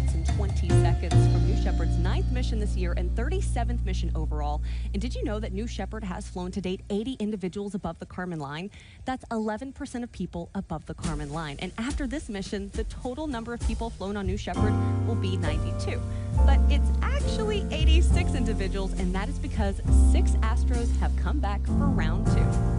minutes and 20 seconds from New Shepard's 9th mission this year and 37th mission overall. And did you know that New Shepard has flown to date 80 individuals above the Kármán line? That's 11% of people above the Kármán line. And after this mission, the total number of people flown on New Shepard will be 92. But it's actually 86 individuals, and that is because 6 Astros have come back for round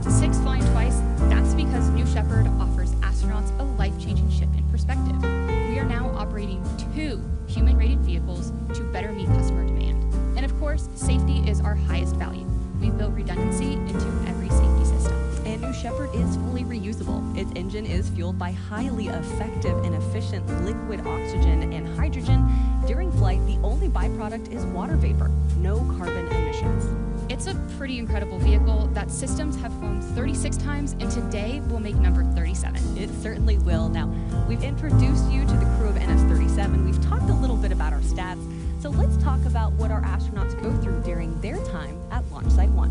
2. 6 flying twice, that's because New Shepard offers astronauts a life-changing shift in perspective. We are now operating 2 human-rated vehicles to better meet customer demand. And of course, safety is our highest value. We've built redundancy into every safety system. And New Shepard is fully reusable. Its engine is fueled by highly effective and efficient liquid oxygen and hydrogen. During flight, the only byproduct is water vapor, no carbon emissions. It's a pretty incredible vehicle that systems have flown 36 times, and today will make number 37. It certainly will. Now, we've introduced you to the crew of NS-37. We've talked a little bit about our stats. So let's talk about what our astronauts go through during their time at Launch Site 1.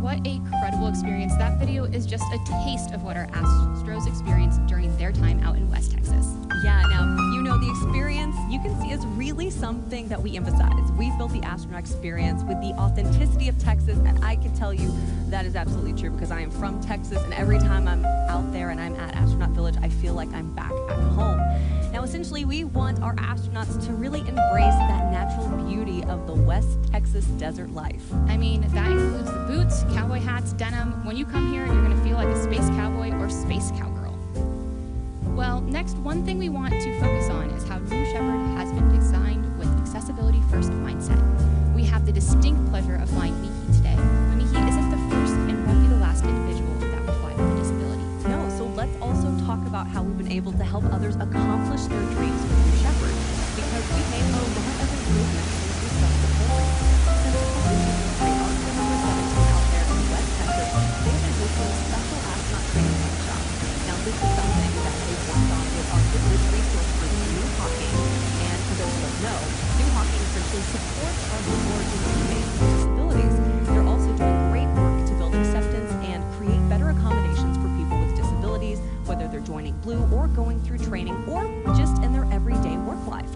What a credible experience. That video is just a taste of what our Astros experience during their time out in West Texas. Yeah, now, you know, the experience you can see is really something that we emphasize. We've built the astronaut experience with the authenticity of Texas, and I can tell you that is absolutely true because I am from Texas, and every time I'm out there and I'm at Astronaut Village, I feel like I'm back at home. Now, essentially, we want our astronauts to really embrace that natural beauty of the West Texas desert life. I mean, that includes the boots, cowboy hats, denim. When you come here, you're going to feel like a space cowboy or space cowgirl. Well, next, one thing we want to focus on is how New Shepard has been designed with accessibility first mindset. We have the distinct pleasure of flying Miki today, but Miki isn't the first and won't be the last individual that will fly with a disability. No, so let's also talk about how we've been able to help others accomplish their dreams with New Shepard, because we've made a lot of improvements since we started the program. Since Telemundo English out there in West Texas, they've been hosting special astronaut training workshops. Now, this is something that they've worked on with our business resource group, New Hawking. And for those who don't know, New Hawking essentially supports our Blue Origin teammates with disabilities. They're also doing great work to build acceptance and create better accommodations for people with disabilities, whether they're joining Blue or going through training or just in their everyday work life.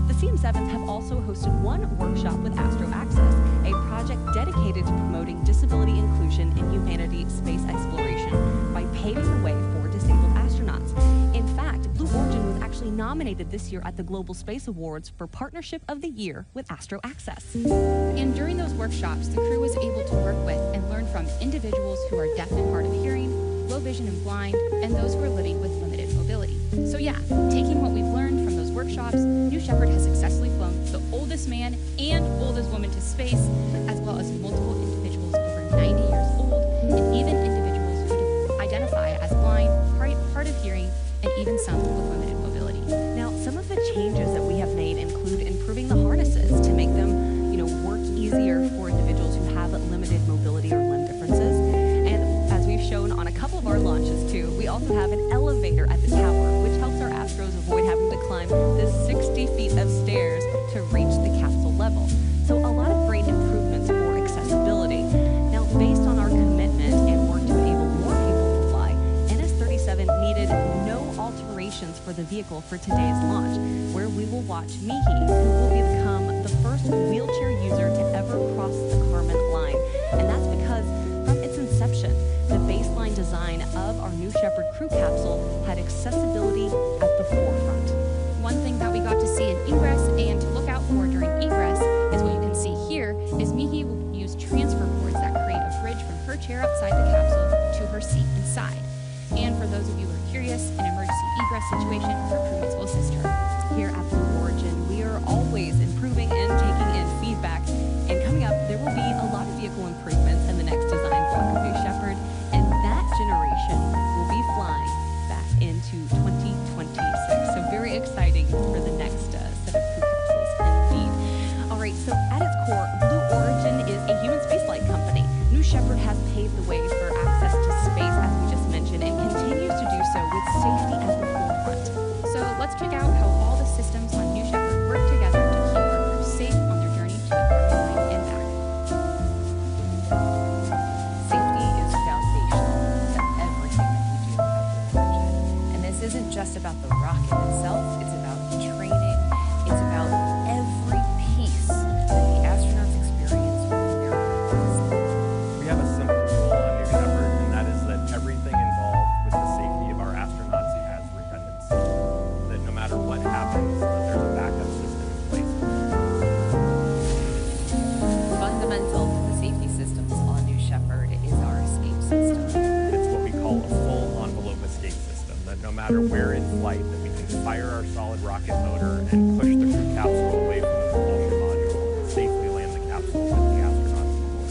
The CM7s have also hosted one workshop with Astro Access, a project dedicated to promoting disability inclusion in humanity space exploration by paving the way for disabled astronauts. In fact, Blue Origin was actually nominated this year at the Global Space Awards for Partnership of the Year with Astro Access. And during those workshops, the crew was able to work with and learn from individuals who are deaf and hard of hearing, low vision and blind, and those who are living with limited mobility. So yeah, taking what we've learned from those workshops, New Shepard has successfully flown the oldest man and oldest woman to space, as well as multiple individuals over 90 years old, and even individuals who identify as blind, hard of hearing, and even some with limited mobility. Now, some of the changes that we have made include improving the harnesses to make them, work easier for individuals who have limited mobility or limb differences. And as we've shown on a couple of our launches too, we also have an elevator at the tower, which helps our astros avoid having to climb the 60 feet of stairs to reach the capsule level. So a lot of great improvements for accessibility. Now, based on our commitment and work to enable more people to fly, NS-37 needed no alterations for the vehicle for today's launch, where we will watch Mihi, who will become the first wheelchair user to ever cross the Kármán line. And that's because from its inception, the baseline design of our New Shepard crew capsule had accessibility at the forefront. One thing that we got to see in ingress and to look out for during egress is what you can see here is Mihi will use transfer boards that create a bridge from her chair outside the capsule to her seat inside. And for those of you who are curious, in an emergency egress situation, her crewmates will assist her. Here at Blue Origin, we are always improving and taking in feedback. And coming up, there will be a lot of vehicle improvements in the next design block of New Shepard, and that generation will be flying back into 2026. So very exciting for the next set of crew capsules indeed. All right, so at its core, Blue Origin is a human spaceflight company. New Shepard has paved the way for access to space, as we just mentioned, and continues to do so with safety at the forefront. So let's check out how all the systems on New Shepard work together to keep our crew safe on their journey to the Kármán line and back. Safety is foundational to everything that we do at Blue Origin. And this isn't just about the rocket itself, it's about training, it's about every piece that the astronauts experience when they're on. We have a simple rule on New Shepard, and that is that everything involved with the safety of our astronauts has redundancy. That no matter what happens, that there's a backup system in place. Fundamental to the safety systems on New Shepard is our escape system. It's what we call a full envelope escape system, that no matter where in flight, that we can fire our solid rocket motor and push the crew capsule away from the propulsion module and safely land the capsule with the astronauts aboard.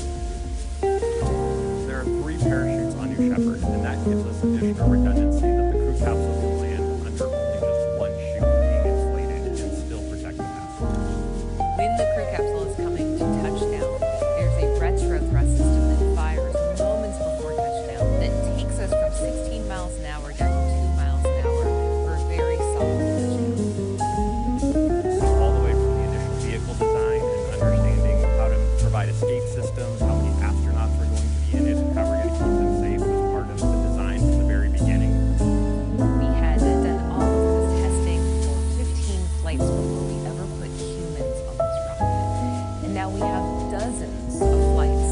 There are 3 parachutes on New Shepard, and that gives us additional redundancy that the crew capsule can land under only just one chute being inflated and still protect the passengers. When the crew capsule is coming to touchdown, there's a retro thrust system that fires moments before touchdown that takes us from 16 miles an hour down to 2 miles an hour for a very solid touchdown. All the way from the initial vehicle design and understanding how to provide escape systems, how many astronauts are going to be in it, and how we're going to keep them safe was part of the design from the very beginning. We had done all of this testing for 15 flights before we ever put humans on this rocket. And now we have dozens of flights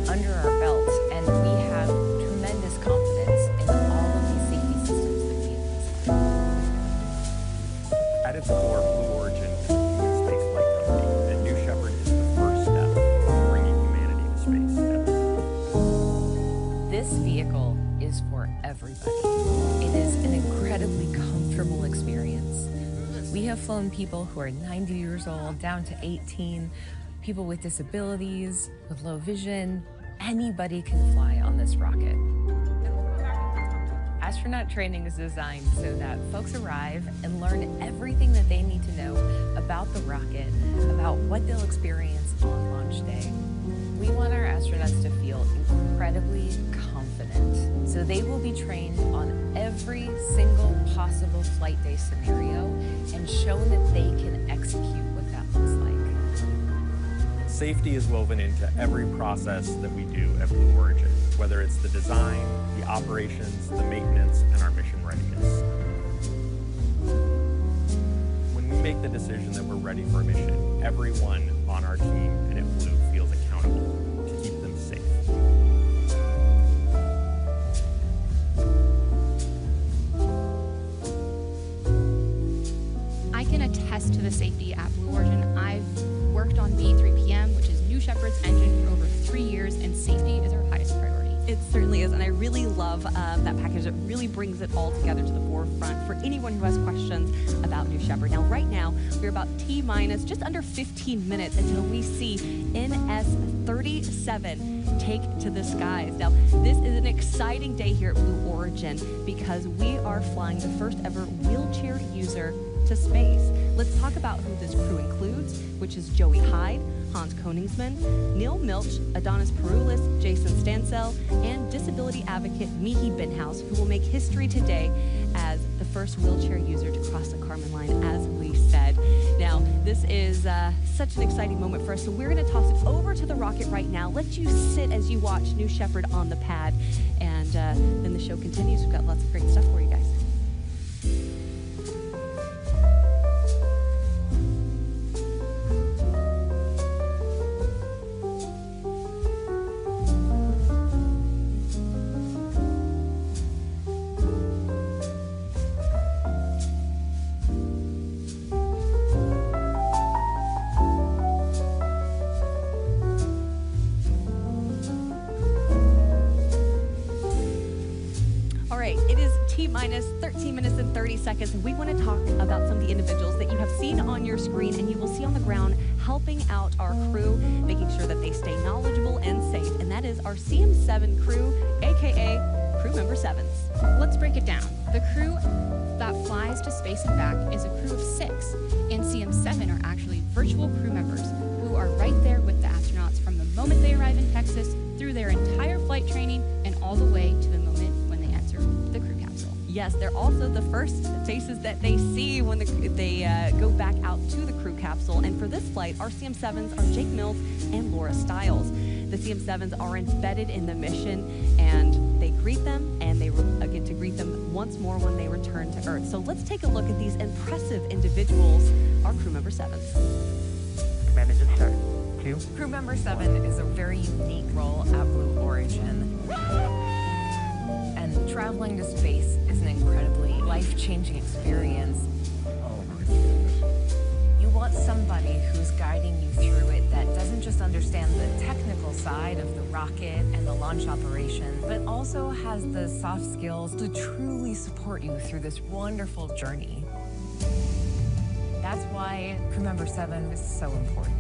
under our belt, and we have tremendous confidence in all of these safety systems that we have designed. At its core, Blue Origin is a human spaceflight company, and New Shepard is the first step in bringing humanity to space. This vehicle is for everybody. It is an incredibly comfortable experience. We have flown people who are 90 years old down to 18, people with disabilities, with low vision. Anybody can fly on this rocket. Astronaut training is designed so that folks arrive and learn everything that they need to know about the rocket, about what they'll experience on launch day. We want our astronauts to feel incredibly confident. So they will be trained on every single possible flight day scenario and shown that they can execute what that looks like. Safety is woven into every process that we do at Blue Origin, whether it's the design, the operations, the maintenance, and our mission readiness. When we make the decision that we're ready for a mission, everyone on our team and at Blue feels accountable to keep them safe. I can attest to the safety at Blue Origin. I've worked on B3PM, which is New Shepard's engine, for over 3 years, and safety is our highest priority. It certainly is, and I really love that package. It really brings it all together to the forefront for anyone who has questions about New Shepard. Now, right now, we're about T-minus just under 15 minutes until we see NS-37 take to the skies. Now, this is an exciting day here at Blue Origin because we are flying the first ever wheelchair user to space. Let's talk about who this crew includes, which is Joey Hyde, Hans Koningsman, Neil Milch, Adonis Peroulis, Jason Stansel, and disability advocate Mihi Binhouse, who will make history today as the first wheelchair user to cross the Kármán line, as we said. Now, this is such an exciting moment for us, so we're going to toss it over to the rocket right now. Let you sit as you watch New Shepard on the pad, and then the show continues. We've got lots of great stuff for you guys. It is T-minus 13 minutes and 30 seconds, and we want to talk about some of the individuals that you have seen on your screen and you will see on the ground helping out our crew, making sure that they stay knowledgeable and safe, and that is our CM7 crew, aka Crew Member 7s. Let's break it down. The crew that flies to space and back is a crew of 6, and CM7 are actually virtual crew members who are right there with the astronauts from the moment they arrive in Texas through their entire flight training and all the way to the moment when they enter the crew capsule. Yes, they're also the first faces that they see when they go back out to the crew capsule. And for this flight, our CM7s are Jake Mills and Laura Stiles. The CM7s are embedded in the mission, and they greet them, and they get to greet them once more when they return to Earth. So let's take a look at these impressive individuals, our Crew Member 7s. Command engine start. 2. Crew Member 7 is a very unique role at Blue Origin. And traveling to space is an incredibly life-changing experience. Oh my goodness. You want somebody who's guiding you through it that doesn't just understand the technical side of the rocket and the launch operation, but also has the soft skills to truly support you through this wonderful journey. That's why Crew Member 7 is so important.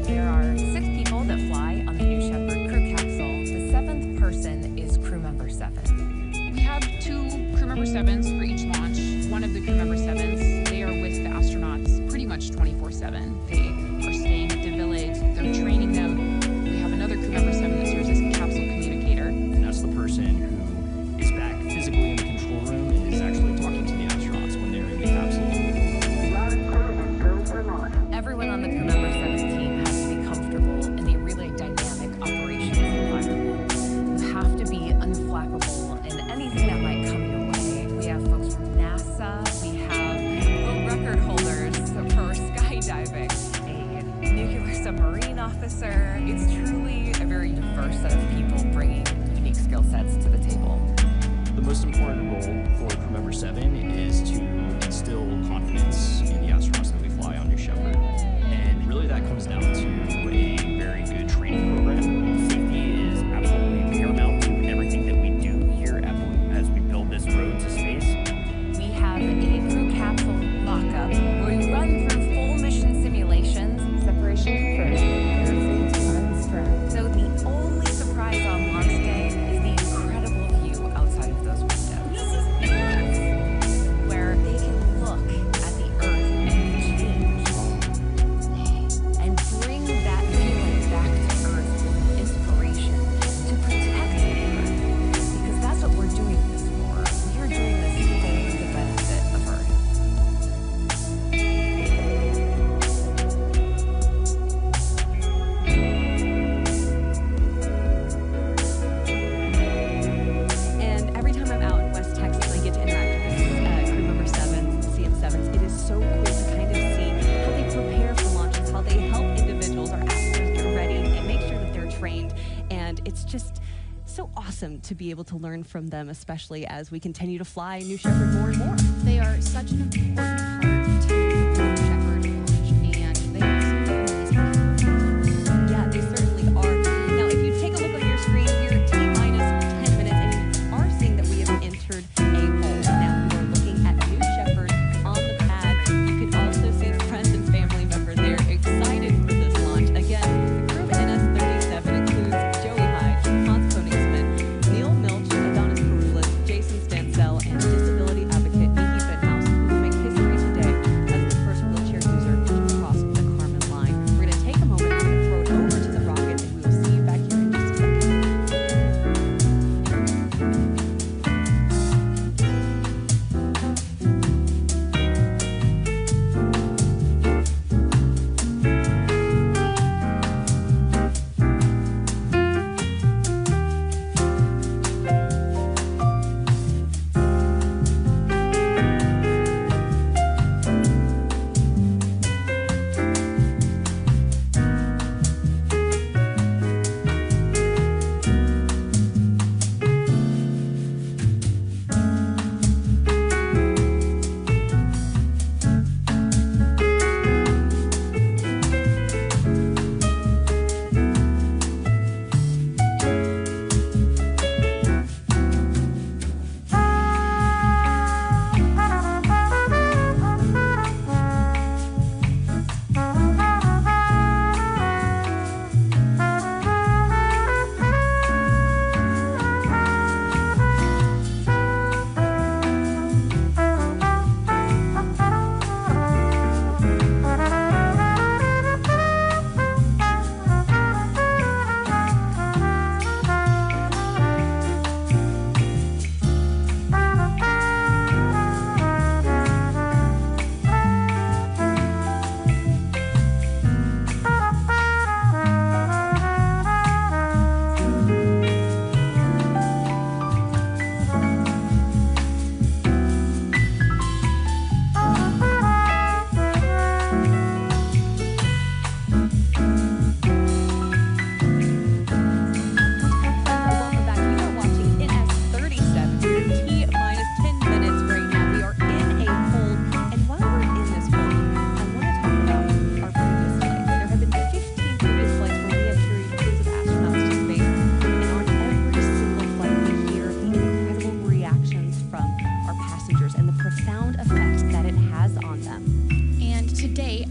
There are 6 people that fly on the New Shepard crew capsule. The 7th person is Crew Member 7. We have 2 crew member 7s for each launch. One of the crew member 7s, they are with the astronauts pretty much 24/7. They are staying at the village, they're training them. We have another crew member 7 that serves as a capsule communicator. And that's the person who is back physically in the control room and is actually talking to the astronauts when they're in the capsule. Everyone on the Crew Member 7 team has to be comfortable in a really dynamic operations environment. You have to be unflappable in anything that might come your way. We have folks from NASA, we have world record holders for skydiving, a nuclear submarine officer. It's truly a very diverse set of people bringing unique skill sets to the table. The most important role for Crew Member 7 is to instill confidence in the astronauts that we fly on New Shepard. And really that comes down to a very good training program. Safety is absolutely paramount to everything that we do here at Blue as we build this road to space. We have a crew capsule lockup where we run through full mission simulations. Separation confirmed. Everything to unstrap. So the only surprise on launch day is the incredible view outside of those windows. Where they can look at the Earth and change. And bring that feeling back to Earth with inspiration to protect the Earth. Because that's what we're doing this for. We are doing this for the benefit of Earth. And every time I'm out in West Texas, I get to interact with this Crew Member 7s, CM7s. It is so cool to kind of see how they prepare for launches, how they help individuals or astronauts get ready and make sure that they're trained. And it's just so awesome to be able to learn from them, especially as we continue to fly New Shepard more and more. They are such an important part to the New Shepard launch, and they are so amazing. Yeah, they certainly are. Now, if you take a look on your screen, we're at T-minus 10 minutes, and you are seeing that we have entered a hole. Now, we are looking at New Shepard on the pad. You can also see friends and family members there excited for this launch. Again, the crew of NS-37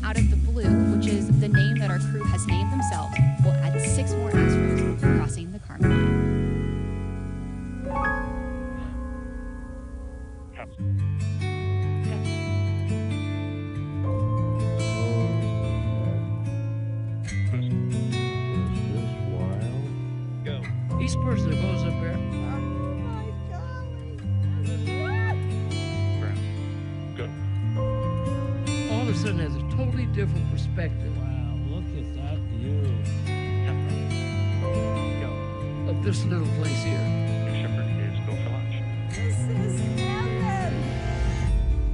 Out of the Blue, which is the name that our crew has named themselves, will add 6 more astronauts crossing the Kármán line. Each person that goes up there. All of a sudden has a totally different perspective. Wow, look at that view. Of this little place here. Shepard is go for launch. This is heaven.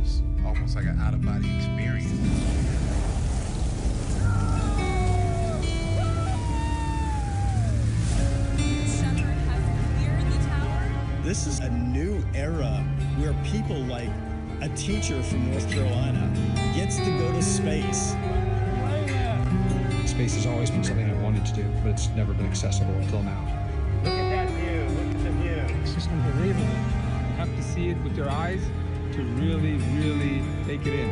It's almost like an out-of-body experience. This is a new era where people like a teacher from North Carolina gets to go to space. Space has always been something I wanted to do, but it's never been accessible until now. Look at that view. Look at the view. It's just unbelievable. You have to see it with your eyes to really, really take it in.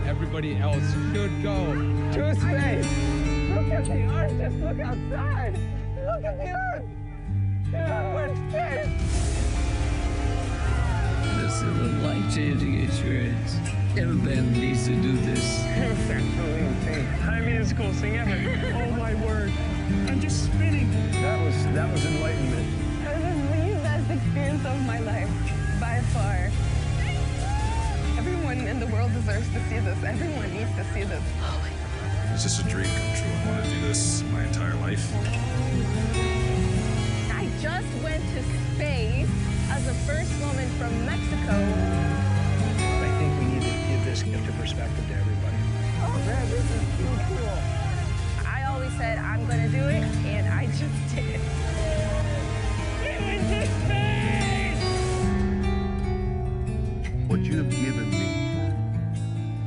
Everybody else should go to space. Look at the Earth. Just look outside. Look at the Earth. We're in space. This is a life-changing experience. Everybody needs to do this. It's absolutely insane. I mean, it's the coolest thing ever. Oh my word. I'm just spinning. That was enlightenment. This is the best experience of my life, by far. Everyone in the world deserves to see this. Everyone needs to see this. Oh my God. It's just a dream come true. I want to do this my entire life. I just went to space as the first woman from Mexico. I think we need to give this gift of perspective to everybody. Oh man, this is so cool. I always said I'm gonna do it, and I just did it. We went to space! What you have given me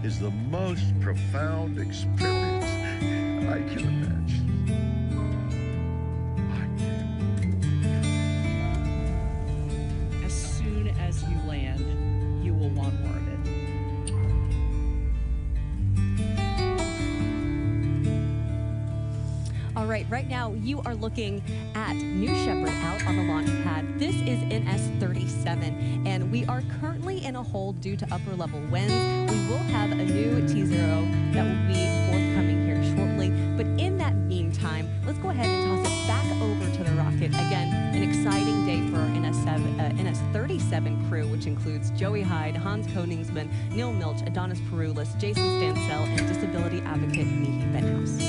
is the most profound experience I can imagine. As soon as you land, you will want more of it. All right, right now you are looking at New Shepard out on the launch pad. This is NS-37, and we are currently in a hold due to upper level winds. We will have a new T0 that will be forthcoming here shortly. But in that meantime, let's go ahead and toss it back over to the rocket. Again, an exciting day for our NS-37 crew, which includes Joey Hyde, Hans Koningsman, Neil Milch, Adonis Peroulis, Jason Stansell, and disability advocate Mihi Benhouse.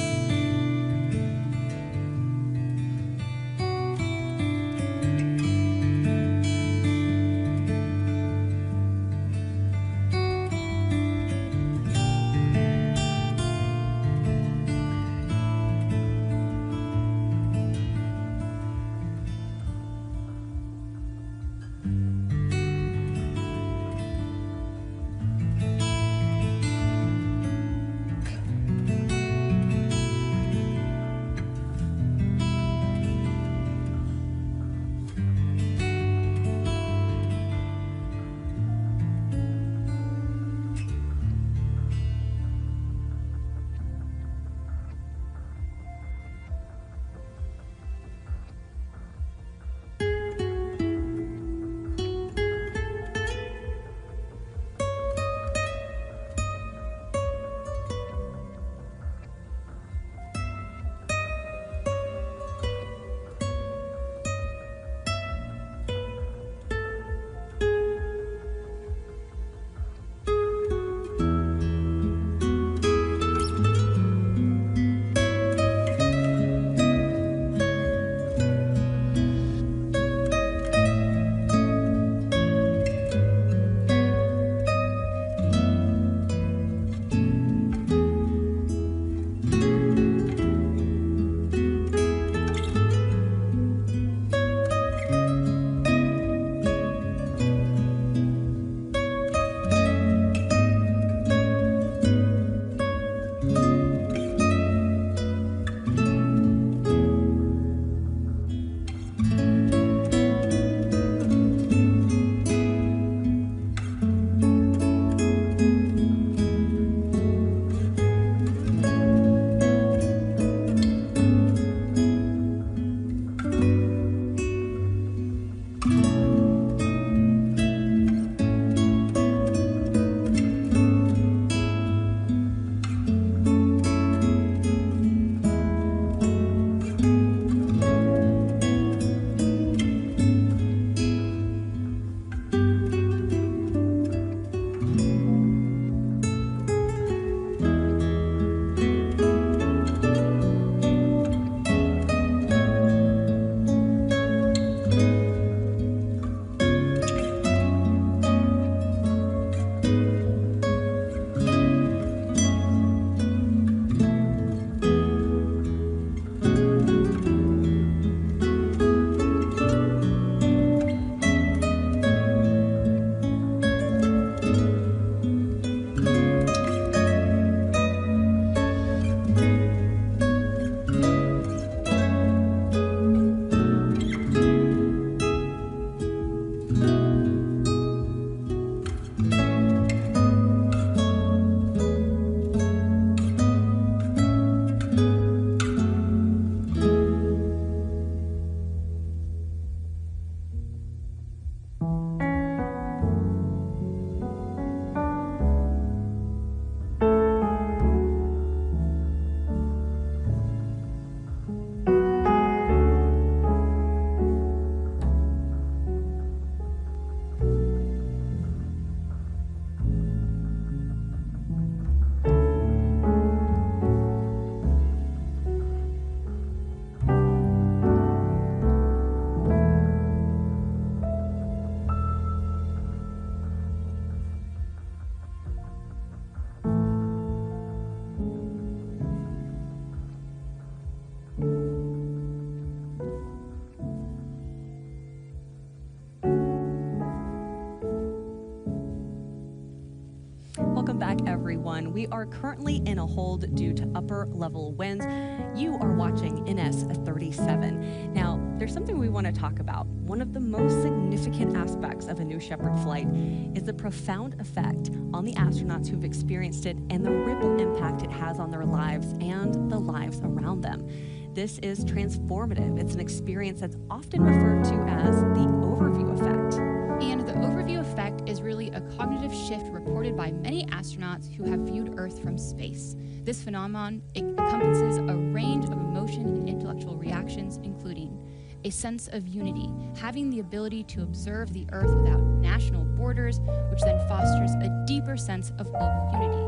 back, everyone. We are currently in a hold due to upper level winds. You are watching NS-37. Now, there's something we want to talk about. One of the most significant aspects of a New Shepard flight is the profound effect on the astronauts who've experienced it and the ripple impact it has on their lives and the lives around them. This is transformative. It's an experience that's often referred to as the overview effect. And the overview effect is really a cognitive shift reported by many astronauts who have viewed Earth from space. This phenomenon encompasses a range of emotion and intellectual reactions, including a sense of unity, having the ability to observe the Earth without national borders, which then fosters a deeper sense of global unity.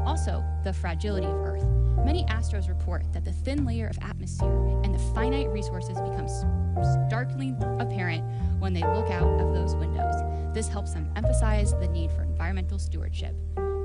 Also, the fragility of Earth. Many astros report that the thin layer of atmosphere and the finite resources become starkly apparent when they look out of those windows. This helps them emphasize the need for environmental stewardship.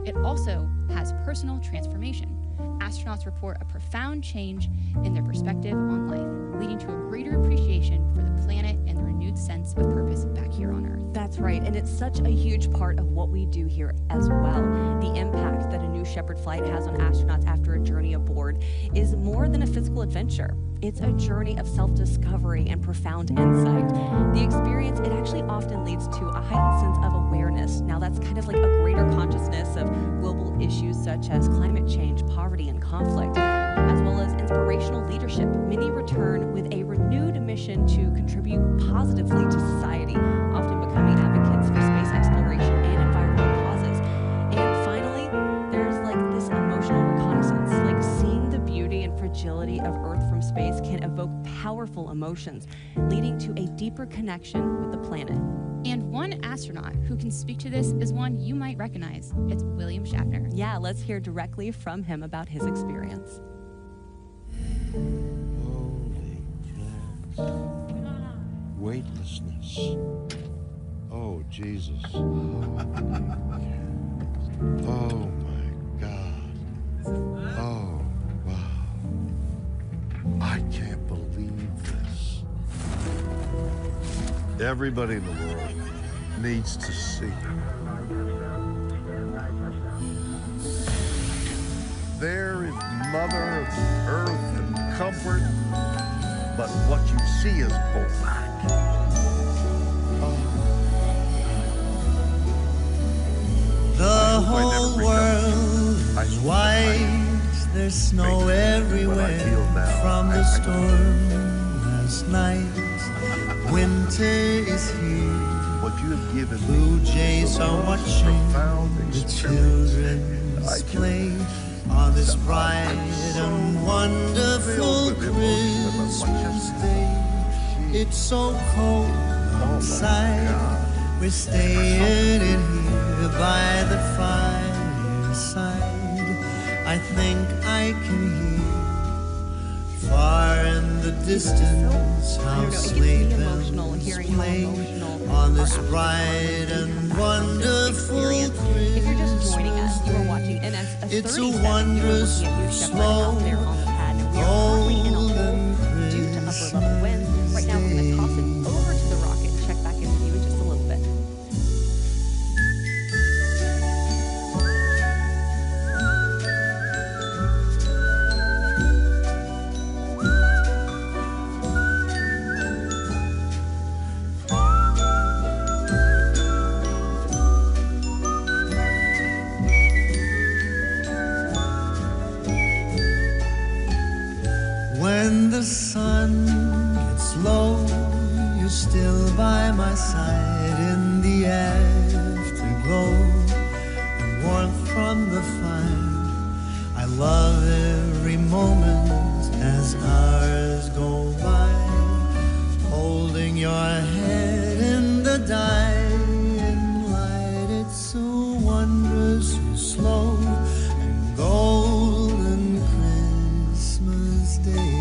It also has personal transformation. Astronauts report a profound change in their perspective on life, leading to a greater appreciation for the planet and the renewed sense of purpose back here on Earth. That's right, and it's such a huge part of what we do here as well. The impact that a New Shepard flight has on astronauts after a journey aboard is more than a physical adventure. It's a journey of self-discovery and profound insight. The experience, it actually often leads to a heightened sense of awareness. Now, that's kind of like a greater consciousness of global issues such as climate change, poverty, and conflict, as well as inspirational leadership. Many return with a renewed mission to contribute positively to society, often becoming advocates for space exploration and environmental causes. And finally, there's like this emotional reconnaissance, like seeing the beauty and fragility of Earth from space can evoke powerful emotions, leading to a deeper connection with the planet. And one astronaut who can speak to this is one you might recognize. It's William Shatner. Yeah, let's hear directly from him about his experience. Holy clouds. Weightlessness. Oh, Jesus. Oh, my God. Oh, wow. I can't believe this. Everybody in the world needs to see. There is Mother Earth and comfort, but what you see is black. The whole world is white, there's snow everywhere from the storm last night. Winter is here, what you have given blue jays are watching the children play on this bright and wonderful Christmas day. It's so cold outside, we're staying in here by the fireside. I think I can hear far in the distance how sleigh bells play on this bright and wonderful Christmas. If you're just joining us, you are watching NS-37. It's a wondrous, slow, golden due to upper level winds. Right now, we're going to toss it over to the rocket and check back in with you in just a little bit. When the sun gets low, you're still by my side in the afterglow and warmth from the fire. I love every moment as hours go by, holding your head in the dying light. It's so wondrous, so slow and golden Christmas Day.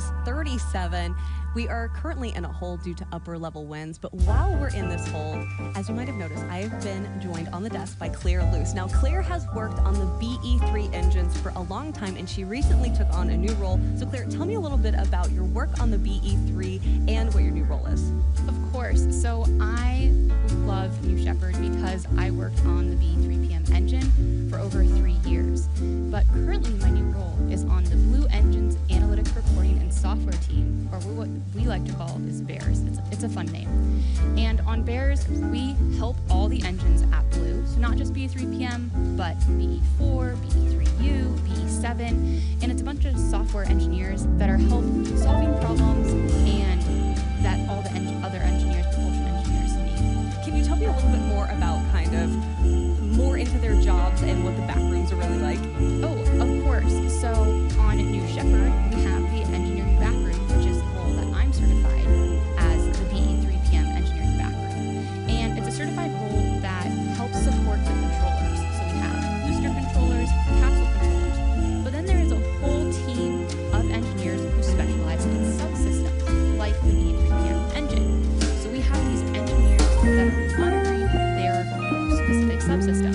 NS-37. We are currently in a hole due to upper level winds, but while we're in this hole, as you might have noticed, I have been joined on the desk by Claire Luce. Now, Claire has worked on the BE-3 engines for a long time, and she recently took on a new role. So Claire, tell me a little bit about your work on the BE-3 and what your new role is. Of course. So I love New Shepard because I worked on the BE-3PM engine for over 3 years. But currently my new role is on the Blue Engines Analytics Reporting and Software team, or what we like to call is BEARS. It's a fun name. And on BEARS, we help all the engines at Blue, so not just BE-3PM, but BE-4, BE-3U, BE-7, and it's a bunch of software engineers that are solving problems and that all the other engineers, propulsion engineers need. Can you tell me a little bit more about kind of more into their jobs and what the back rooms are really like? Oh, of course. So on New Shepard, we have the engineering back room, which is the role that I'm certified as the BE-3PM engineering back room. And it's a certified role that helps support the controllers. So we have booster controllers, capsule controllers, but then there is a whole team of engineers who specialize in subsystems, like the BE-3PM engine. So we have these engineers that are monitoring their specific subsystem.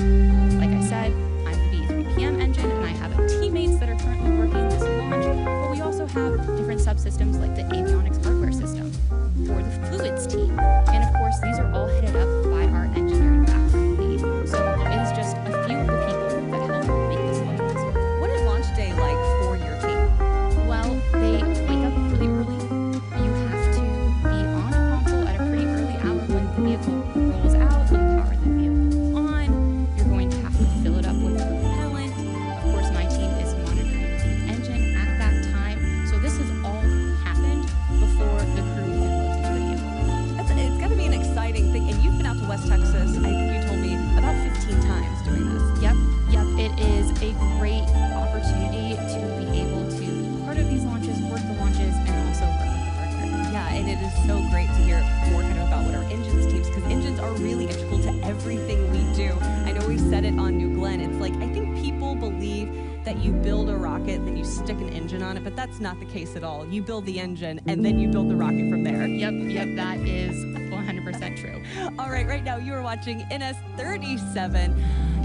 Like I said, I'm the BE-3PM engine, and I have teammates that are currently working this launch, but we also have different subsystems like the avionics hardware system or the fluids team. And of course, these are all headed up by our engineering background lead. So it is just a few of the people that help make this launch possible. What is launch day like for your team? Well, they wake up really early. You have to be on console at a pretty early hour when the vehicle rolls out. You power the vehicle on. You're going to have to fill it up with propellant. Of course, my team is monitoring the engine at that time. So this has all happened before the crew even loads into the vehicle. It's got to be an exciting thing. And you've been out to West Texas, I think you told me, about 15 times doing this. Yep. It is a great opportunity to be able to be part of these launches, work the launches, and also work with the hardware. Yeah, and it is so great to hear more kind of about what our engines teams, because engines are really integral to everything we do. I know we said it on New Glenn. It's like, I think people believe that you build a rocket, then you stick an engine on it, but that's not the case at all. You build the engine, and then you build the rocket from there. Yep, that is 100% true. All right now you are watching NS-37.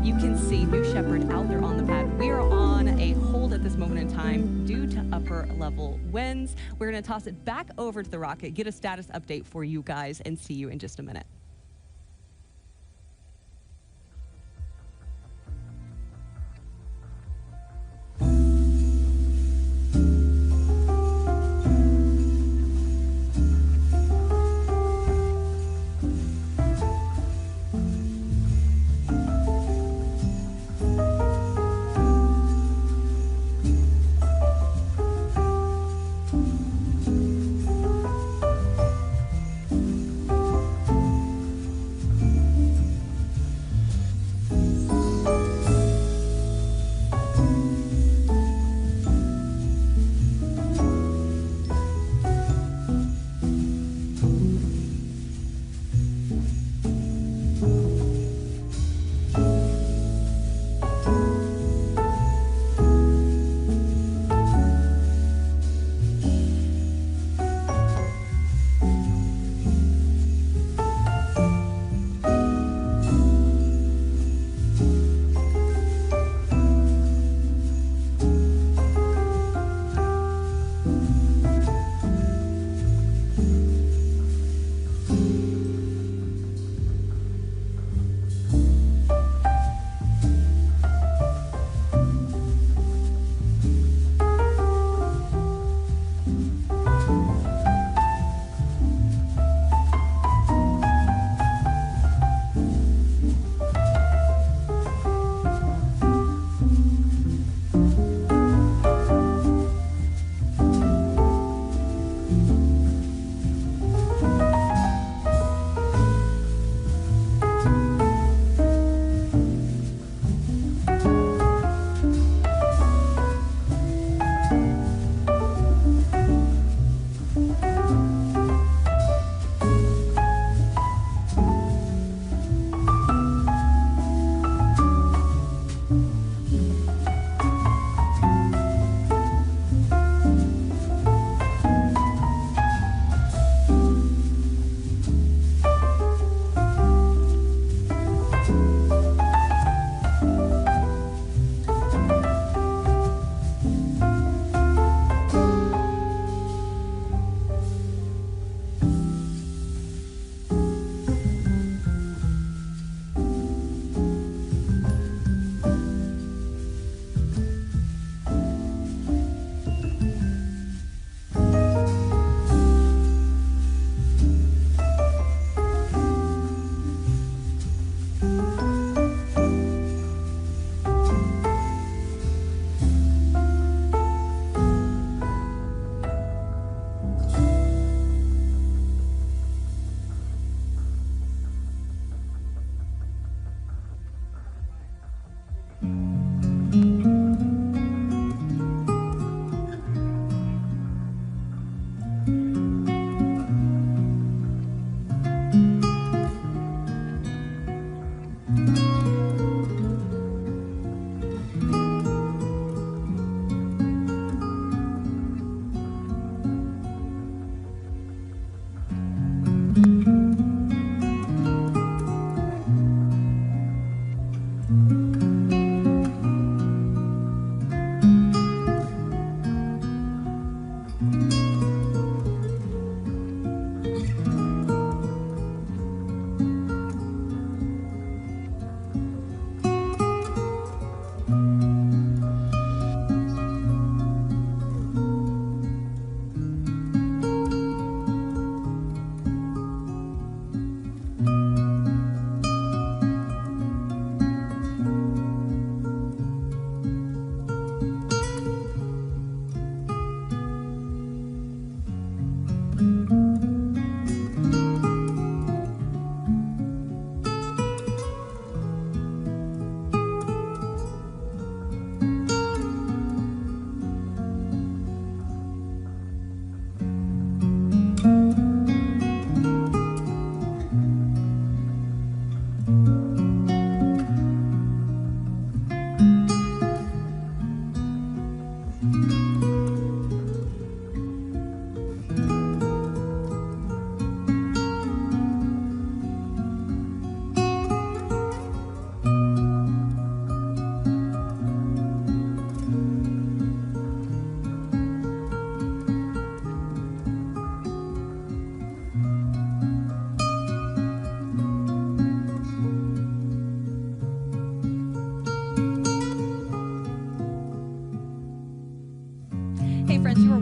You can see New Shepard out there on the pad. We are on a hold at this moment in time due to upper level winds. We're gonna toss it back over to the rocket, get a status update for you guys, and see you in just a minute.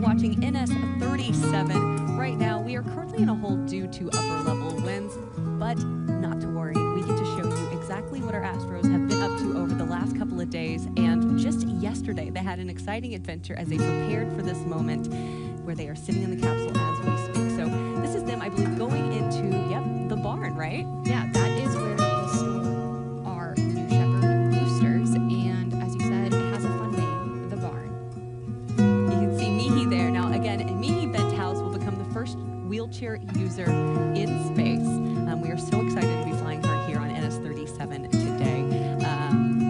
watching NS-37. Right now, we are currently in a hole due to upper level winds, but not to worry. We get to show you exactly what our Astros have been up to over the last couple of days. And just yesterday, they had an exciting adventure as they prepared for this moment where they are sitting in the capsule as we speak. So this is them, I believe, going into, the barn, right? Yeah, that is where we store our new Shepard boosters. And as you said, it has a fun name, the barn. You can see Mihi there. Now, again, Mihi Benthouse will become the first wheelchair user in space. We are so excited to be flying her here on NS-37 today.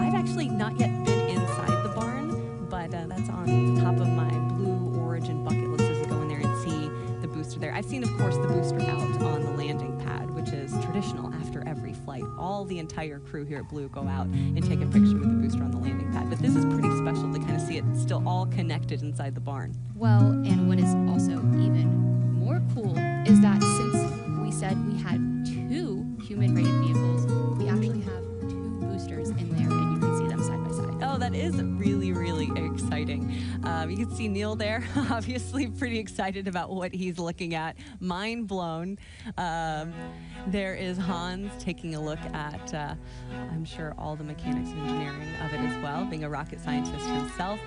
I've actually not yet been inside the barn, but that's on the top of my blue origin bucket list is to go in there and see the booster there. I've seen, of course, the booster out on the landing pad, which is traditional after every flight. All the entire crew here at Blue go out and take a picture with the booster on the landing pad. But this is pretty special to kind of see it still all connected inside the barn. Well, and what is also even more cool is that since we said we had 2 human-rated vehicles, we actually have 2 boosters in there, and you can see them side by side. Oh, that is really, really exciting. You can see Neil there, obviously pretty excited about what he's looking at. Mind blown. There is Hans taking a look at, I'm sure, all the mechanics and engineering of it as well, being a rocket scientist himself.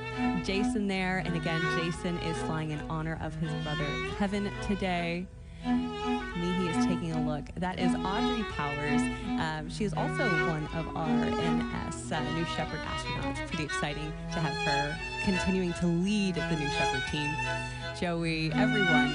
Jason there, and again, Jason is flying in honor of his brother Kevin today. Mihi is taking a look. That is Audrey Powers. She is also one of our NS New Shepard astronauts. Pretty exciting to have her continuing to lead the New Shepard team. Joey, everyone,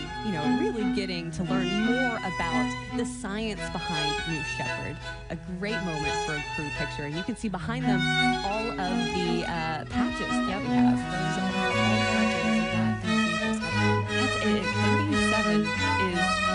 really getting to learn more about the science behind New Shepard. A great moment for a crew picture. And you can see behind them all of the patches that we have. Those are all patches that the vehicles have. That's it. 37 is a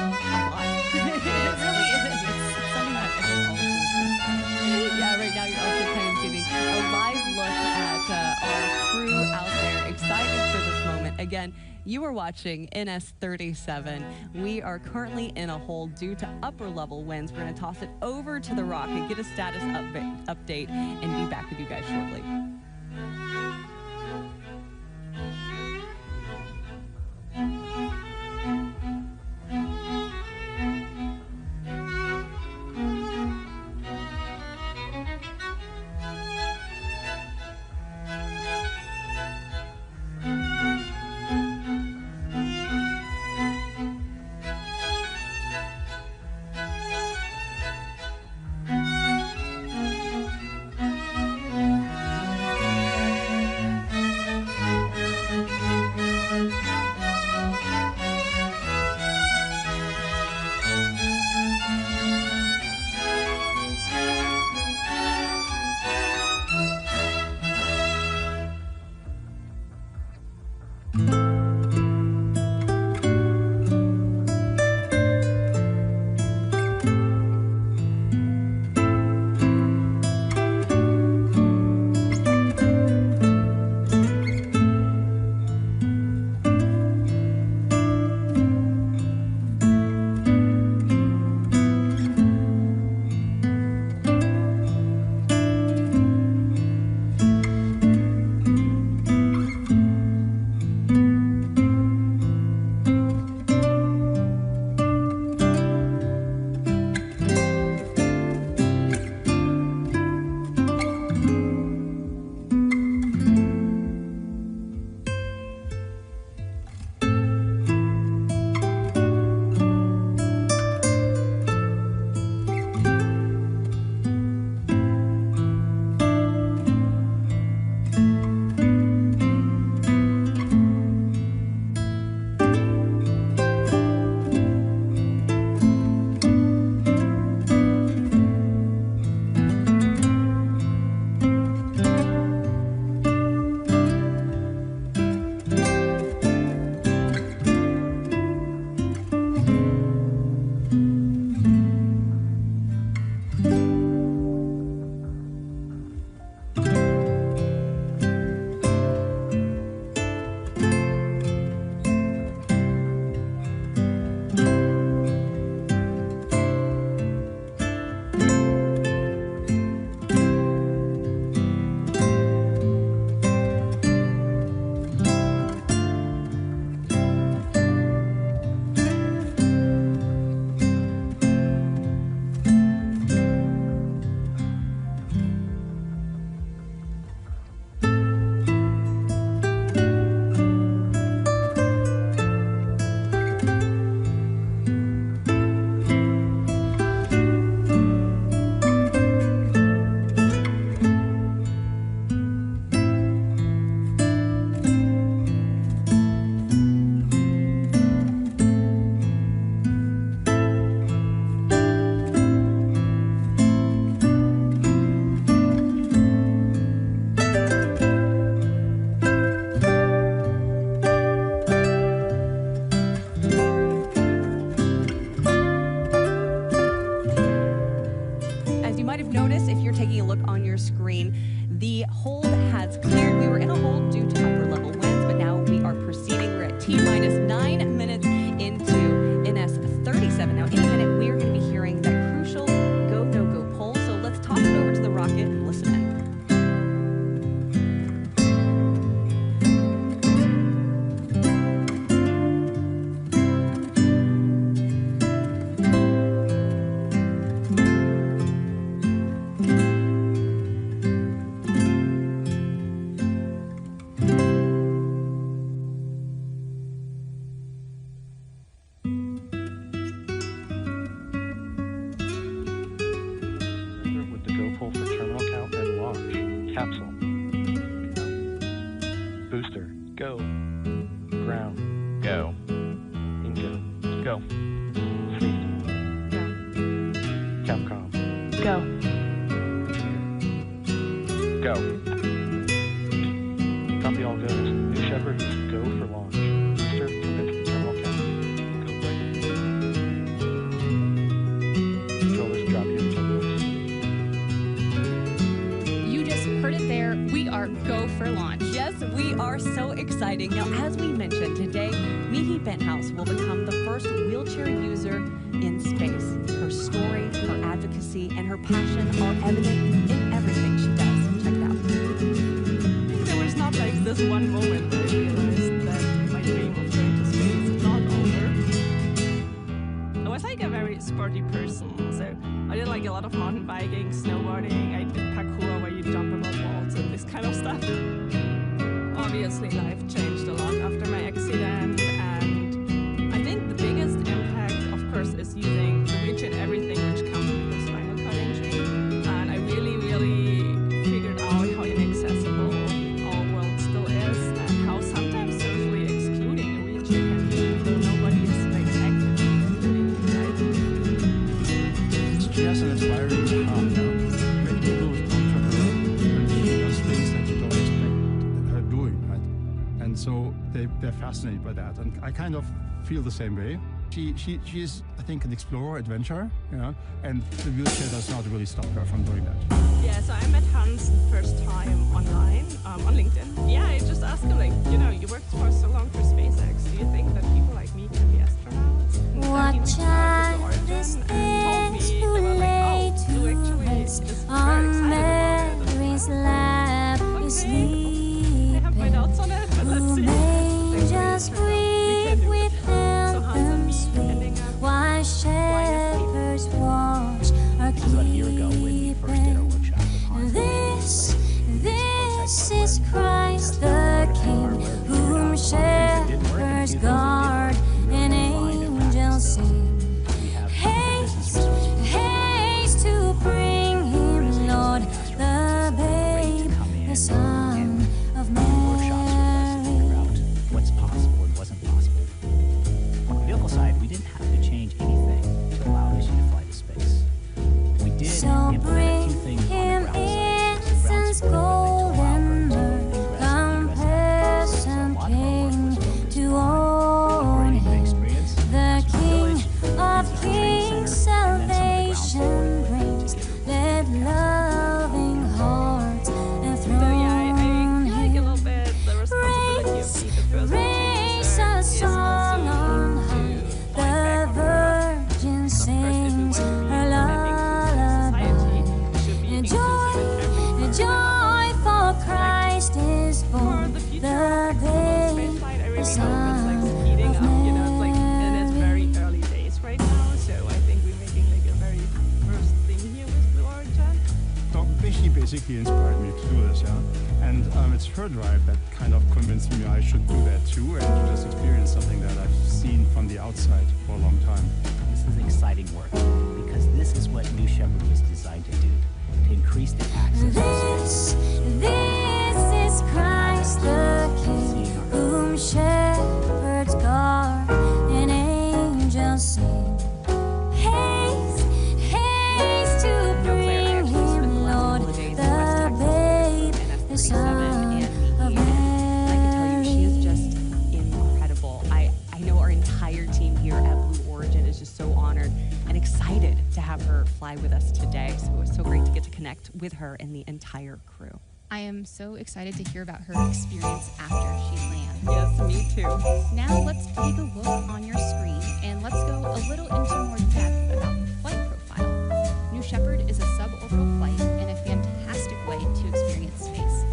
lot. It really is. It's something that I think all of us Yeah, right now you're also kind of getting a live look at our crew out there, excited for this moment. Again, you are watching NS-37. We are currently in a hole due to upper level winds. We're going to toss it over to the rocket, get a status update, and be back with you guys shortly. screen. The hold has cleared. We were in a hold due to upper level winds, but now we are proceeding. We're at T-minus 9 minutes into NS-37. Now, in a minute, we are going to be hearing that crucial go, no-go poll. So let's toss it over to the rocket and listen in. Capsule. Booster. Go. Ground. Go. Ingo. Go. Safety. Go. Capcom. Go. Go. Copy all goes. New Shepard is go for launch. Booster, commit to terminal count. Go right. Controllers drop your controllers. Heard it there. We are go for launch. Yes, we are so exciting. Now, as we mentioned today, Mihai Benthouse will become the first wheelchair user in space. Her story, her advocacy, and her passion are evident in everything she does. Check it out. There was not like this one moment where I realized that my dream of going to space is not over. I was like a very sporty person, so I did like a lot of mountain biking, snowboarding, I did parkour where you jump about walls and this kind of stuff. Obviously life changed a lot after my accident, and I think the biggest impact, of course, is using the reach and everything which comes with the spinal cord injury. And I really figured out how inaccessible our world still is, and how sometimes socially excluding a wheelchair can be, though nobody is like actively living right. She has an inspiring heart now. Many people come to her and she does things that you don't expect her doing, right? And so they're fascinated by that. And I kind of feel the same way. She is, I think, an explorer, adventurer, you know, and the wheelchair does not really stop her from doing that. Yeah, so I met Hans the first time online, on LinkedIn. Yeah, I just asked him, like, you know, you worked for so long for SpaceX. Do you think that people like me can be astronauts? What child is this who lay to rest on Mary's lap is sleeping? Who may just weep with anthems sweet while shepherds watch our keeping. This is Christ the King, whom shepherds guard and angels sing. Haste to bring him, Lord, the babe, the Son of Mary. What's possible and wasn't possible. On the vehicle side, we didn't have to change anything to allow us to fly to space. We did implement a few things on the ground side. Incense, gold, and myrrh, compass and king to own him. The King of Kings salvation brings, let loving hearts enthrone him. Raise a song on high, the Virgin sings her lullaby. Joy, for Christ is born, the babe, the Son of Mary. And it's very early days right now, so I think we're making like a very first thing here with Blue Origin. She basically inspired me to do this, yeah. And it's her drive that kind of convinced me I should do that too, and to just experience something that I've seen from the outside for a long time. This is exciting work, because this is what New Shepard was designed to do, to increase the access to space. This is Christ the King, whom shepherds guard and angels sing. Haste to bring him, Lord, the babe, the Son of Mary. I can tell you, she is just incredible. I know our entire team here at Blue Origin is just so honored and excited to have her fly with us today. So it was so great to get to connect. connect with her and the entire crew. I am so excited to hear about her experience after she lands. Yes, me too. Now let's take a look on your screen and let's go a little into more depth about the flight profile. New Shepard is a suborbital flight and a fantastic way to experience space.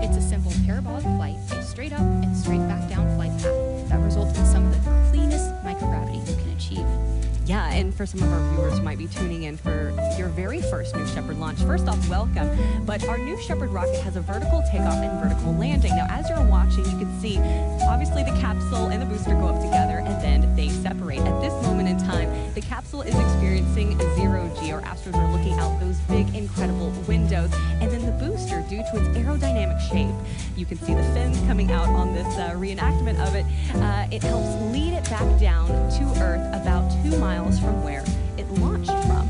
It's a simple parabolic flight, straight up and straight back down flight path that results in some of the cleanest microgravity you can achieve. Yeah, and for some of our viewers who might be tuning in for your very first New Shepard launch, first off, welcome. But our New Shepard rocket has a vertical takeoff and vertical landing. Now, as you're watching, you can see, obviously, the capsule and the booster go up together, and then they separate. At this moment in time, the capsule is experiencing zero-G. Our astros are looking out those big, incredible windows. And then the booster, due to its aerodynamic shape, you can see the fins coming out on this reenactment of it. It helps lead it back down to Earth about 2 miles from where it launched from.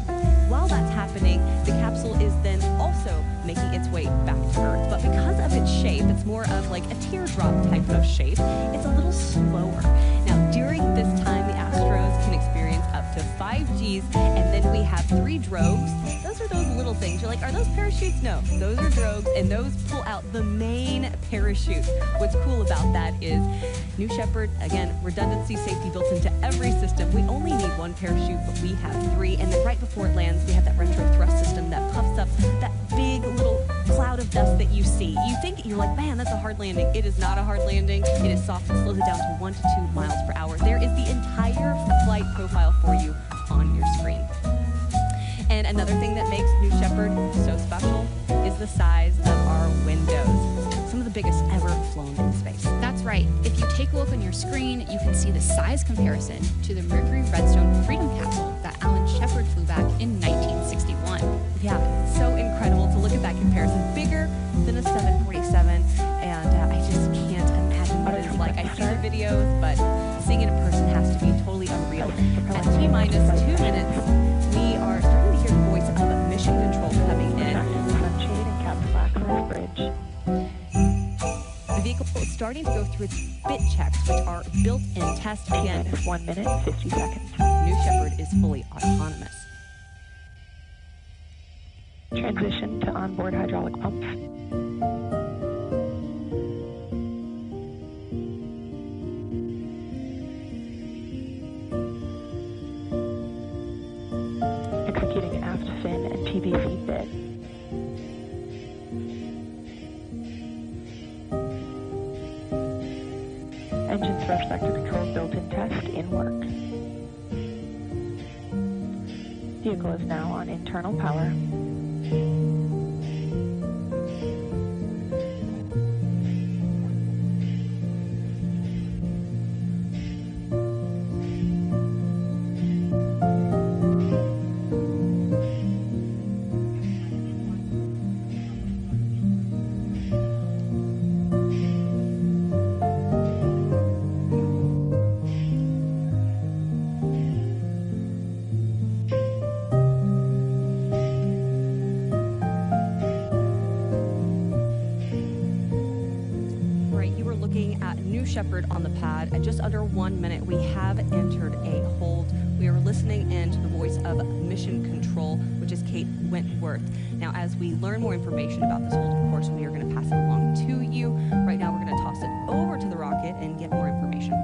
While that's happening, the capsule is then also making its way back to Earth. But because of its shape, it's more of like a teardrop type of shape, it's a little slower. Now, during this time, the Astros can experience up to 5 Gs, and then we have 3 drogues. Those are those little things. You're like, are those parachutes? No, those are drogues, and those pull out the main parachute. What's cool about that is New Shepard, again, redundancy, safety built into every system. We only need 1 parachute, but we have 3. And then right before it lands, we have that retro thrust system that puffs up that big little cloud of dust that you see. You think, you're like, man, that's a hard landing. It is not a hard landing. It is soft and slows it down to 1 to 2 miles per hour. There is the entire flight profile for you on your screen. And another thing that makes New Shepard so special is the size of our windows. Some of the biggest ever flown in space. That's right. If you take a look on your screen, you can see the size comparison to the Mercury Redstone Freedom capsule that Alan Shepard flew back in 1961. Yeah, so incredible to look at that comparison. Bigger than a 747, and I just can't imagine what it's like. I see the videos, but seeing it in person has to be totally unreal. At T-minus 2 minutes, we are starting to hear the voice of mission control coming in. The vehicle is starting to go through its bit checks, which are built-in tests. Again, 1 minute, 50 seconds. New Shepard is fully autonomous. Transition to onboard hydraulic pumps. Executing aft fin and PVC bit. Engine thrust vector control built-in test in work. Vehicle is now on internal power. Shepard on the pad. At just under 1 minute, we have entered a hold. We are listening in to the voice of mission control, which is Kate Wentworth. Now, as we learn more information about this hold, of course, we are going to pass it along to you. Right now, we're going to toss it over to the rocket and get more information.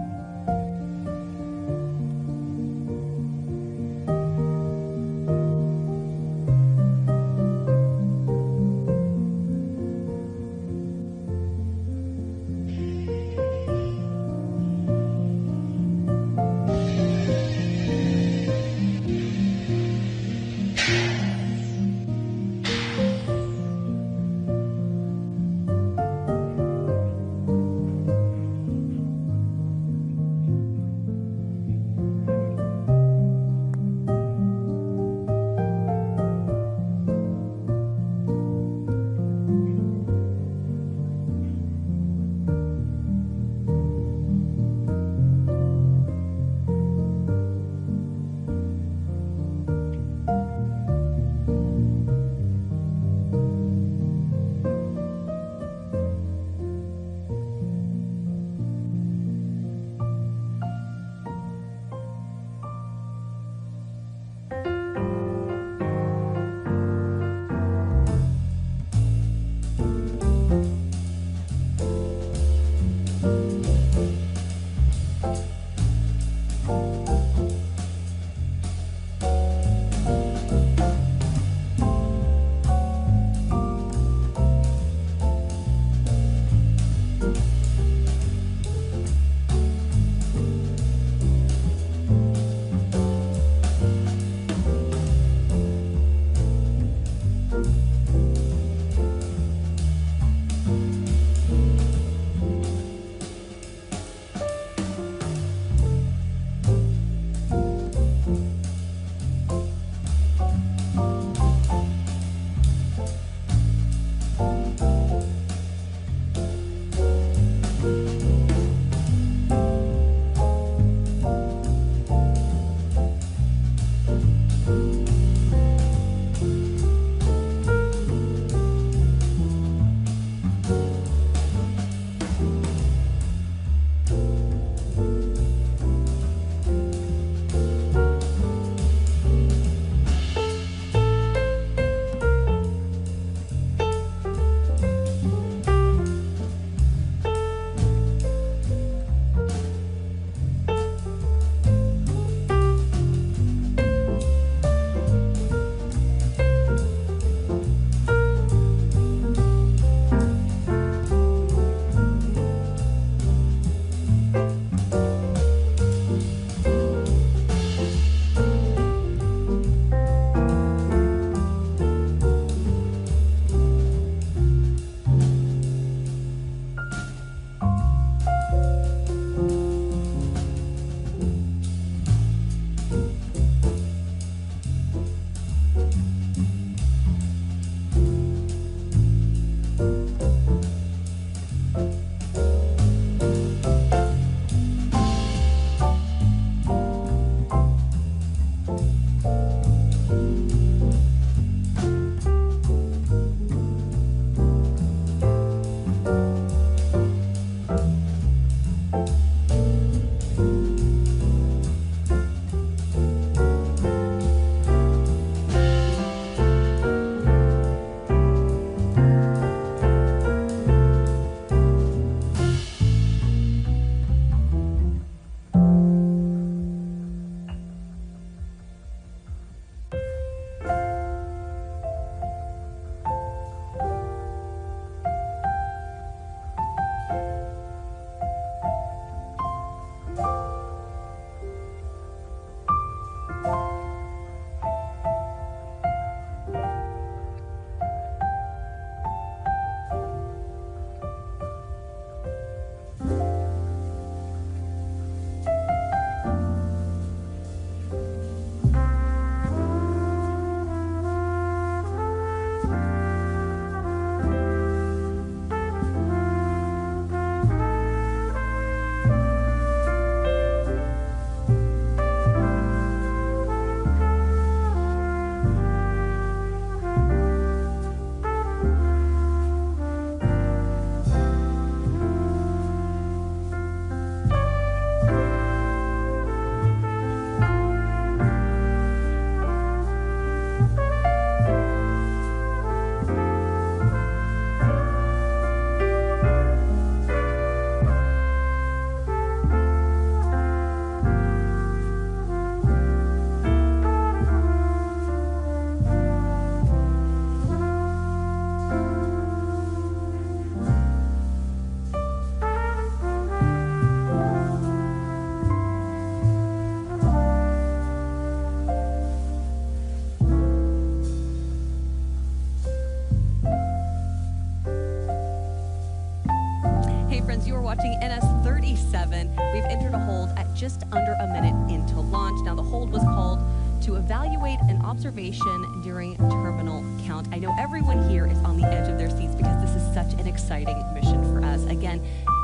You are watching NS-37. We've entered a hold at just under a minute into launch. Now, the hold was called to evaluate an observation during terminal count. I know everyone here is on the edge of their seats because this is such an exciting mission for us. Again,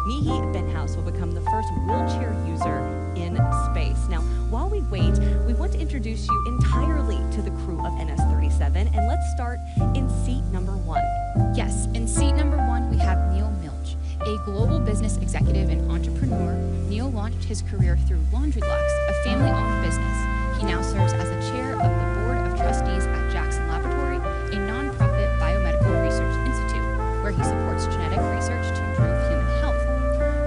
Mihi Benthaus will become the first wheelchair user in space. Now, while we wait, we want to introduce you entirely to the crew of NS-37, and let's start in seat number 1. Yes, in seat number 1, we have Neil Milch, a global business executive and entrepreneur. Neil launched his career through Laundry Lux, a family-owned business. He now serves as the chair of the board of trustees at Jackson Laboratory, a nonprofit biomedical research institute, where he supports genetic research to improve human health.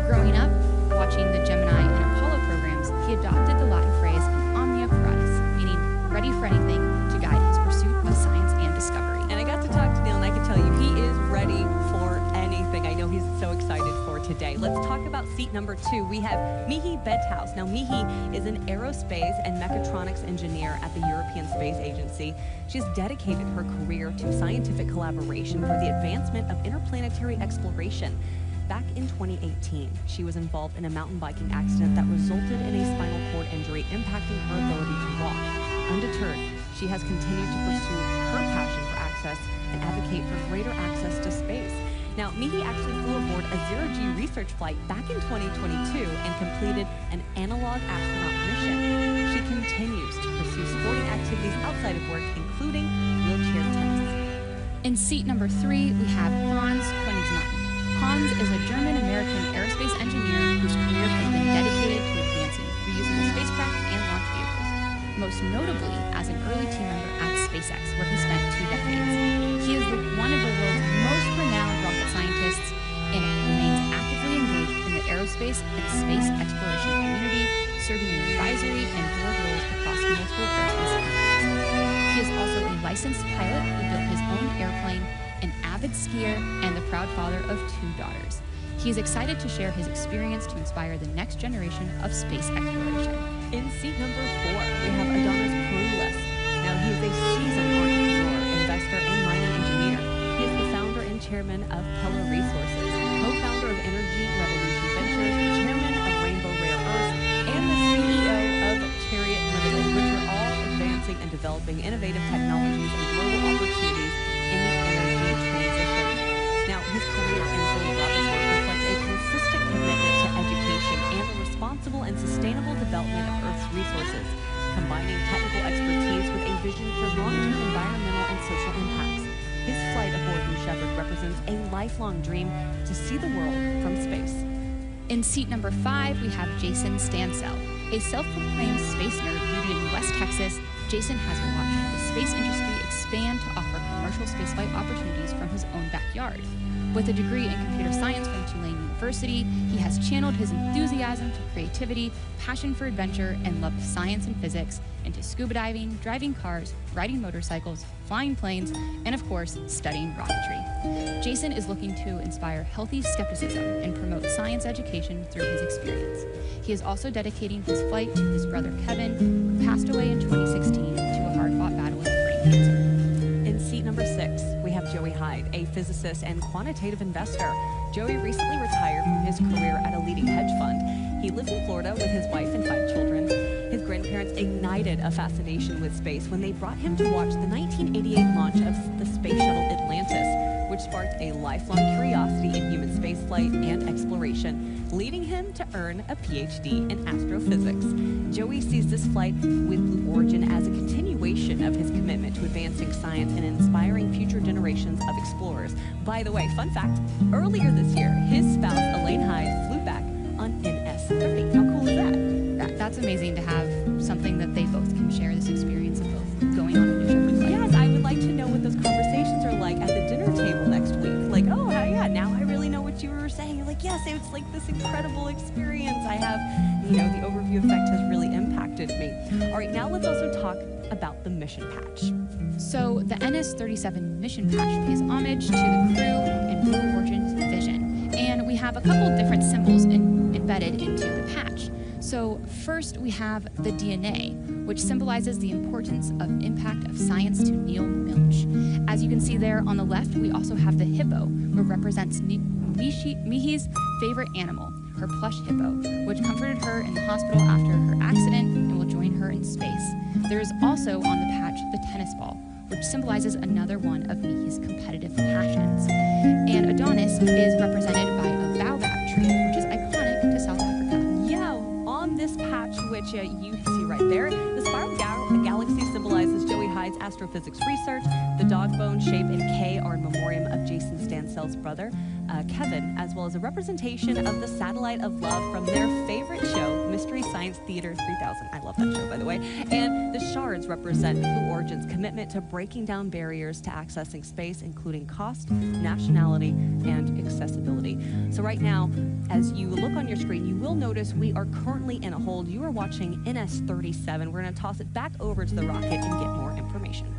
Growing up, watching the Gemini and Apollo programs, he adopted the Latin phrase omnia paratus, meaning ready for anything, to guide his pursuit of science and discovery. And I got to talk to Neil, and I can tell you he is ready for anything. I know he's so excited for today. Let's talk about seat number 2. We have Mihi Benthaus. Now, Mihi is an aerospace and mechatronics engineer at the European Space Agency. She has dedicated her career to scientific collaboration for the advancement of interplanetary exploration. Back in 2018, she was involved in a mountain biking accident that resulted in a spinal cord injury, impacting her ability to walk. Undeterred, she has continued to pursue her passion for access and advocate for greater access to space. Now, Mihi actually flew aboard a zero-G research flight back in 2022 and completed an analog astronaut mission. She continues to pursue sporting activities outside of work, including wheelchair tennis. In seat number 3, we have Hans Königsmann. Hans is a German-American aerospace engineer whose career has been dedicated to advancing reusable spacecraft and launch vehicles, most notably as an early team member at SpaceX, where he spent 2 decades. He is one of the world's most renowned rocket scientists and remains actively engaged in the aerospace and space exploration community, serving in advisory and board roles across multiple aerospace companies. He is also a licensed pilot who built his own airplane, an avid skier, and the proud father of 2 daughters. He is excited to share his experience to inspire the next generation of space exploration. In seat number 4, we have Adonis Peroulas. Now, he is a seasoned entrepreneur, investor, and mining engineer. He is the founder and chairman of Pella Resources, co-founder of Energy Revolution Ventures, chairman of Rainbow Rare Earths, and the CEO of Chariot Limited, which are all advancing and developing innovative technologies and global opportunities in the energy transition. Now, his career in philanthropic work reflects a consistent commitment to education and the responsible and sustainable development of Earth's resources, combining technical expertise with a vision for long-term environmental and social impacts. His flight aboard New Shepard represents a lifelong dream to see the world from space. In seat number 5, we have Jason Stansell. A self-proclaimed space nerd rooted in West Texas, Jason has watched the space industry expand to offer commercial spaceflight opportunities from his own backyard. With a degree in computer science from Tulane University, he has channeled his enthusiasm for creativity, passion for adventure, and love of science and physics into scuba diving, driving cars, riding motorcycles, flying planes, and of course, studying rocketry. Jason is looking to inspire healthy skepticism and promote science education through his experience. He is also dedicating his flight to his brother Kevin, who passed away in 2016 to a hard-fought battle with brain cancer. In seat number 6, we have Joey Hyde, a physicist and quantitative investor. Joey recently retired from his career at a leading hedge fund. He lives in Florida with his wife and 5 children. His grandparents ignited a fascination with space when they brought him to watch the 1988 launch of the space shuttle Atlantis, which sparked a lifelong curiosity in human spaceflight and exploration, leading him to earn a PhD in astrophysics. Joey sees this flight with Blue Origin as a continuation of his commitment to advancing science and inspiring future generations of explorers. By the way, fun fact, earlier this year, his spouse, Elaine Hyde, flew back on NS-30. How cool is that? That's amazing to have something that they both can share, this experience of both going on a New Shepard flight. Yes, I would like to know what those conversations are like at the dinner table next week. Like, oh, yeah, now I really know what you were saying. You're like, yes, it's like this incredible experience I have. You know, the overview effect has really impacted me. All right, now let's also talk about the mission patch. So the NS-37 mission patch pays homage to the crew and Blue Origin's vision. And we have a couple different symbols embedded into the patch. So first we have the DNA, which symbolizes the importance of impact of science to Neil Milch. As you can see there on the left, we also have the hippo, which represents Mihi's favorite animal, her plush hippo, which comforted her in the hospital after her accident and will join her in space. There is also on the patch the tennis ball, which symbolizes another one of Mihi's competitive passions. And Adonis is represented by a baobab tree, which is iconic to South Africa. Yeah, on this patch, which you can see right there, the spiral galaxy symbolizes Joey Hyde's astrophysics research. The dog bone shape and K are in memoriam of Jason Stansell's brother, Kevin, as well as a representation of the satellite of love from their favorite show, Mystery Science Theater 3000. I love that show, by the way. And the shards represent Blue Origin's commitment to breaking down barriers to accessing space, including cost, nationality, and accessibility. So right now, as you look on your screen, you will notice we are currently in a hold. You are watching NS-37. We're going to toss it back over to the rocket and get more information.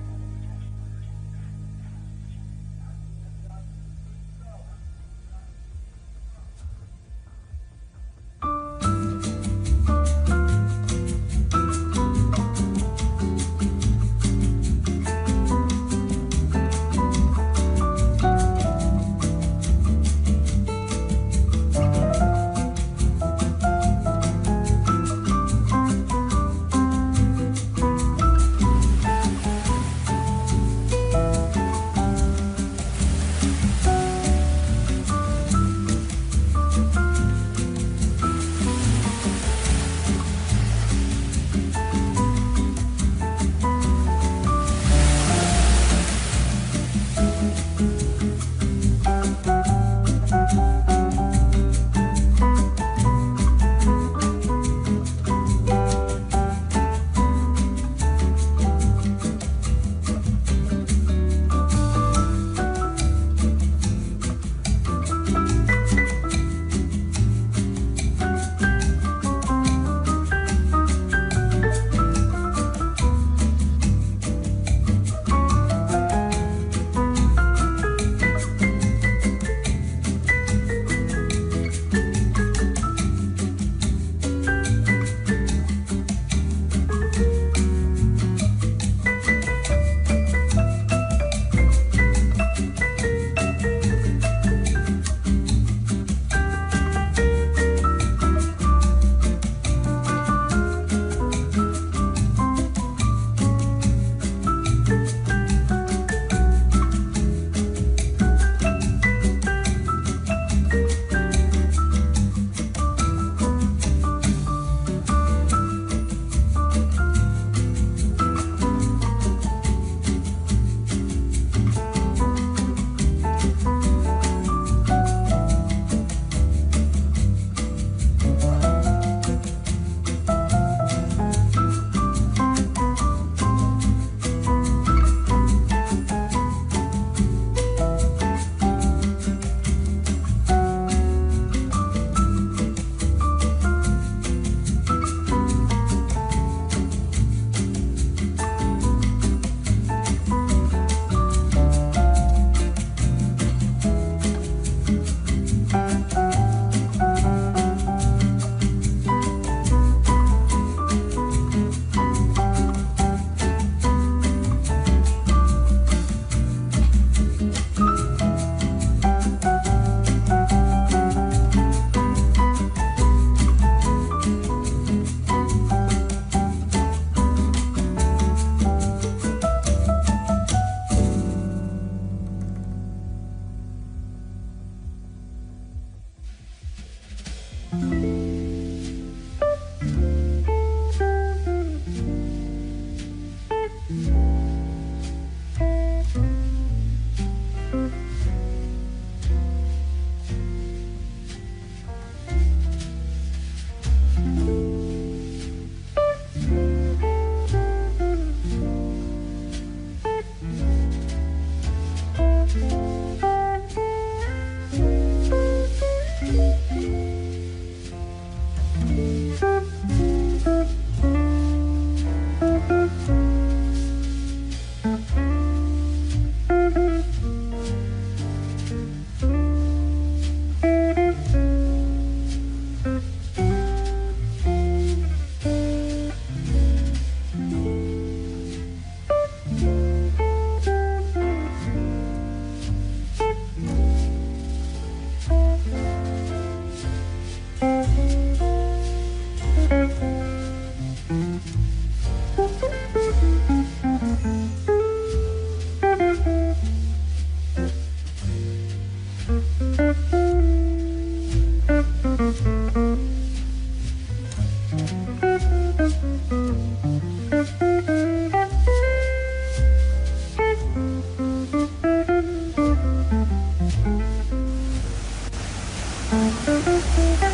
Thank you.